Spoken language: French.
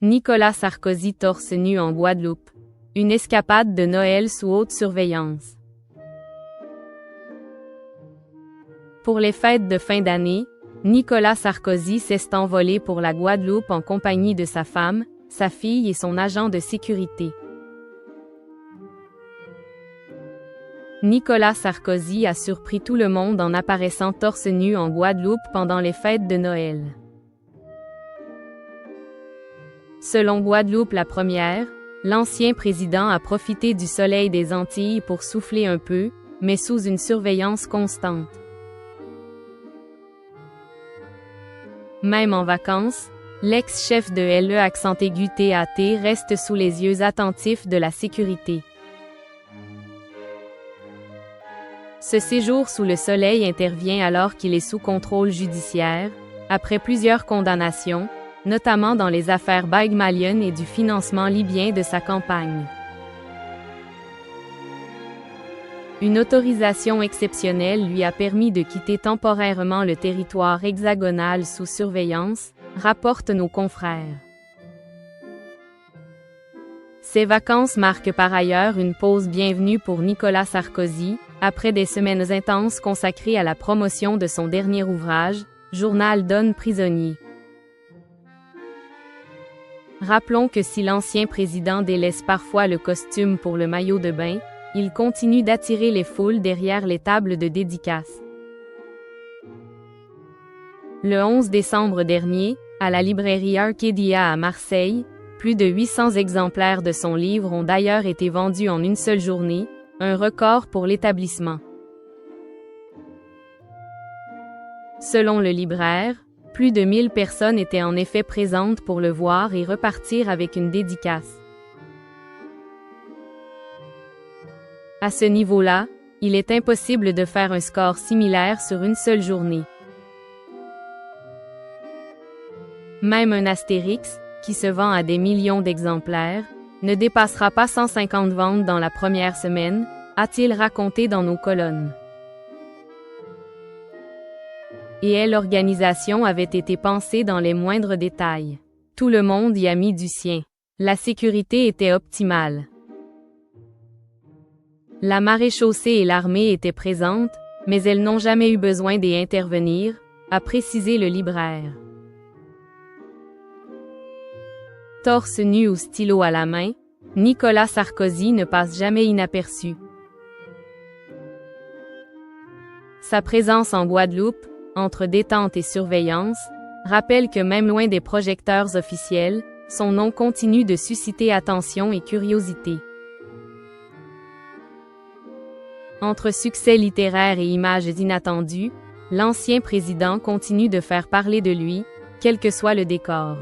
Nicolas Sarkozy torse nu en Guadeloupe. Une escapade de Noël sous haute surveillance. Pour les fêtes de fin d'année, Nicolas Sarkozy s'est envolé pour la Guadeloupe en compagnie de sa femme, sa fille et son agent de sécurité. Nicolas Sarkozy a surpris tout le monde en apparaissant torse nu en Guadeloupe pendant les fêtes de Noël. Selon Guadeloupe la première, l'ancien président a profité du soleil des Antilles pour souffler un peu, mais sous une surveillance constante. Même en vacances, l'ex-chef de LE accent aigu TAT reste sous les yeux attentifs de la sécurité. Ce séjour sous le soleil intervient alors qu'il est sous contrôle judiciaire, après plusieurs condamnations, notamment dans les affaires Baig Malion et du financement libyen de sa campagne. Une autorisation exceptionnelle lui a permis de quitter temporairement le territoire hexagonal sous surveillance, rapportent nos confrères. Ces vacances marquent par ailleurs une pause bienvenue pour Nicolas Sarkozy, après des semaines intenses consacrées à la promotion de son dernier ouvrage, Journal d'un prisonnier. Rappelons que si l'ancien président délaisse parfois le costume pour le maillot de bain, il continue d'attirer les foules derrière les tables de dédicaces. Le 11 décembre dernier, à la librairie Arcadia à Marseille, plus de 800 exemplaires de son livre ont d'ailleurs été vendus en une seule journée, un record pour l'établissement. Selon le libraire, plus de 1000 personnes étaient en effet présentes pour le voir et repartir avec une dédicace. À ce niveau-là, il est impossible de faire un score similaire sur une seule journée. Même un Astérix, qui se vend à des millions d'exemplaires, ne dépassera pas 150 ventes dans la première semaine, a-t-il raconté dans nos colonnes. Et l'organisation avait été pensée dans les moindres détails. Tout le monde y a mis du sien. La sécurité était optimale. La maréchaussée et l'armée étaient présentes, mais elles n'ont jamais eu besoin d'y intervenir, a précisé le libraire. Torse nu ou stylo à la main, Nicolas Sarkozy ne passe jamais inaperçu. Sa présence en Guadeloupe, entre détente et surveillance, rappelle que même loin des projecteurs officiels, son nom continue de susciter attention et curiosité. Entre succès littéraire et images inattendues, l'ancien président continue de faire parler de lui, quel que soit le décor.